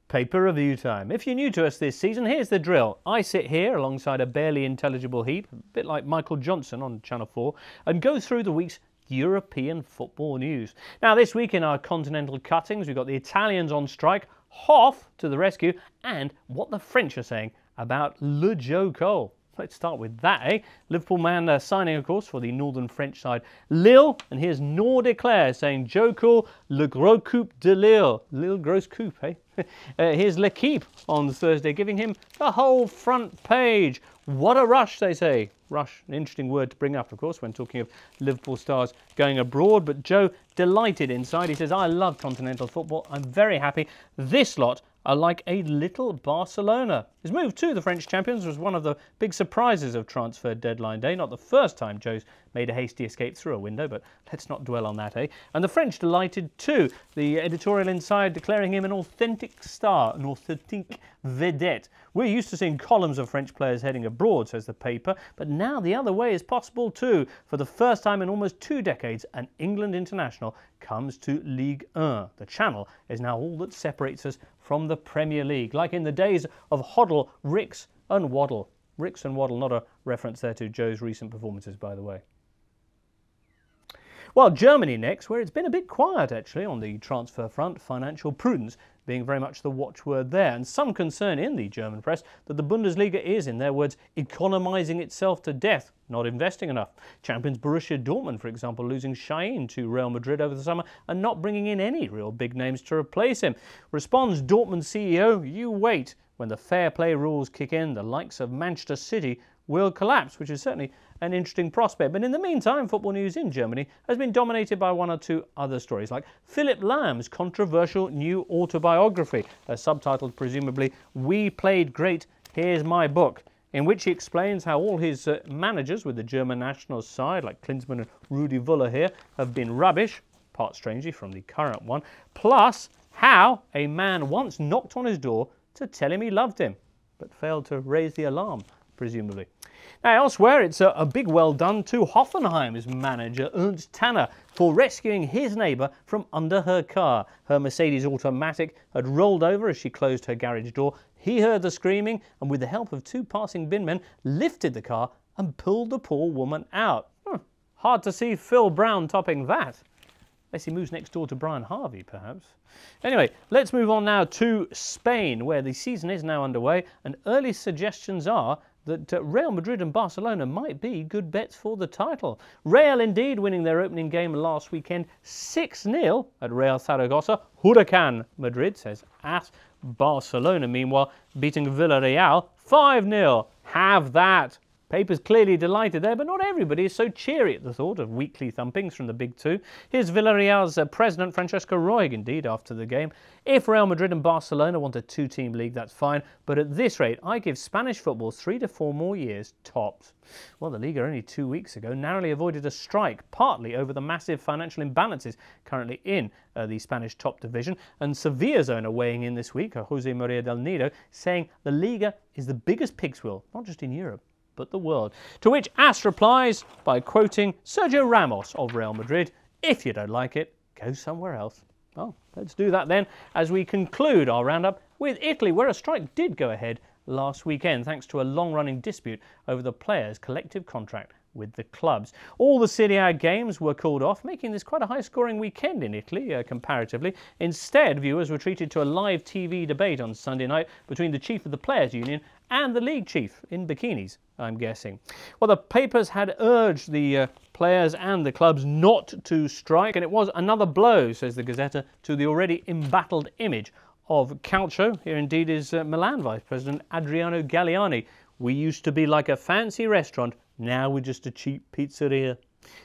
Paper review time. If you're new to us this season, here's the drill. I sit here alongside a barely intelligible heap, a bit like Michael Johnson on Channel 4, and go through the week's European football news. Now, this week in our continental cuttings, we've got the Italians on strike, Hoff to the rescue, and what the French are saying about Le Joe Cole. Let's start with that, eh? Liverpool man signing, of course, for the northern French side, Lille. And here's Nordeclair saying, Joe Cole, le gros coup de Lille. Lille gross coup, eh? Here's L'Equipe on Thursday, giving him the whole front page. What a rush, they say. Rush, an interesting word to bring up, of course, when talking of Liverpool stars going abroad. But Joe, delighted inside. He says, I love continental football. I'm very happy. This lot are like a little Barcelona. His move to the French champions was one of the big surprises of transfer deadline day. Not the first time Joe's made a hasty escape through a window, but let's not dwell on that, eh? And the French delighted too. The editorial inside declaring him an authentic star, an authentic vedette. We're used to seeing columns of French players heading abroad, says the paper, but now the other way is possible too. For the first time in almost 2 decades, an England international comes to Ligue 1. The Channel is now all that separates us from the Premier League, like in the days of Hoddle, Ricks and Waddle. Ricks and Waddle, not a reference there to Joe's recent performances, by the way. Well, Germany next, where it's been a bit quiet actually on the transfer front, financial prudence being very much the watchword there, and some concern in the German press that the Bundesliga is, in their words, economizing itself to death, not investing enough. Champions Borussia Dortmund, for example, losing Shahin to Real Madrid over the summer and not bringing in any real big names to replace him. Responds Dortmund CEO, you wait. When the fair play rules kick in, the likes of Manchester City will collapse, which is certainly an interesting prospect. But in the meantime, football news in Germany has been dominated by 1 or 2 other stories, like Philipp Lahm's controversial new autobiography, subtitled presumably, We Played Great, Here's My Book, in which he explains how all his managers with the German national side, like Klinsmann and Rudi Völler here, have been rubbish, part strangely from the current one, plus how a man once knocked on his door to tell him he loved him, but failed to raise the alarm, presumably. Now, elsewhere, it's a big well done to Hoffenheim's manager, Ernst Tanner, for rescuing his neighbour from under her car. Her Mercedes automatic had rolled over as she closed her garage door. He heard the screaming and, with the help of 2 passing binmen, lifted the car and pulled the poor woman out. Hard to see Phil Brown topping that. Unless he moves next door to Brian Harvey, perhaps. Anyway, let's move on now to Spain, where the season is now underway, and early suggestions are that Real Madrid and Barcelona might be good bets for the title. Real indeed winning their opening game last weekend 6-0 at Real Zaragoza. Huracan Madrid says at Barcelona, meanwhile, beating Villarreal 5-0. Have that. Paper's clearly delighted there, but not everybody is so cheery at the thought of weekly thumpings from the big 2. Here's Villarreal's president, Francesco Roig, indeed, after the game. If Real Madrid and Barcelona want a 2-team league, that's fine, but at this rate, I give Spanish football 3 to 4 more years, tops. Well, the Liga only 2 weeks ago narrowly avoided a strike, partly over the massive financial imbalances currently in the Spanish top division, and Sevilla's owner weighing in this week, Jose Maria del Nido, saying the Liga is the biggest pig's wheel, not just in Europe, but the world. To which AS replies by quoting Sergio Ramos of Real Madrid, if you don't like it, go somewhere else. Well, let's do that then as we conclude our roundup with Italy, where a strike did go ahead last weekend thanks to a long-running dispute over the players' collective contract with the clubs. All the Serie A games were called off, making this quite a high-scoring weekend in Italy, comparatively. Instead, viewers were treated to a live TV debate on Sunday night between the chief of the Players' Union and the league chief, in bikinis, I'm guessing. Well, the papers had urged the players and the clubs not to strike, and it was another blow, says the Gazzetta, to the already embattled image of Calcio. Here indeed is Milan Vice President Adriano Galliani. We used to be like a fancy restaurant, now we're just a cheap pizzeria.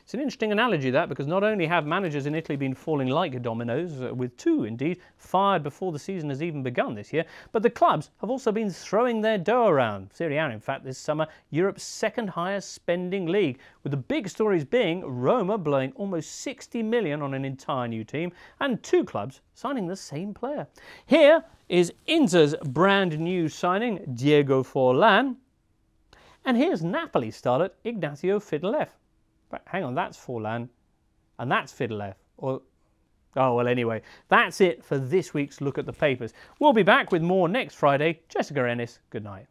It's an interesting analogy, that, because not only have managers in Italy been falling like dominoes, with 2 indeed fired before the season has even begun this year, but the clubs have also been throwing their dough around. Serie A, in fact, this summer, Europe's 2nd highest spending league, with the big stories being Roma blowing almost 60 million on an entire new team, and 2 clubs signing the same player. Here is Inter's brand new signing, Diego Forlan, and here's Napoli starlet Ignacio Fidalef. Hang on, that's Forlan, and that's Fidalef. Or Oh, well, anyway, that's it for this week's Look at the Papers. We'll be back with more next Friday. Jessica Ennis, good night.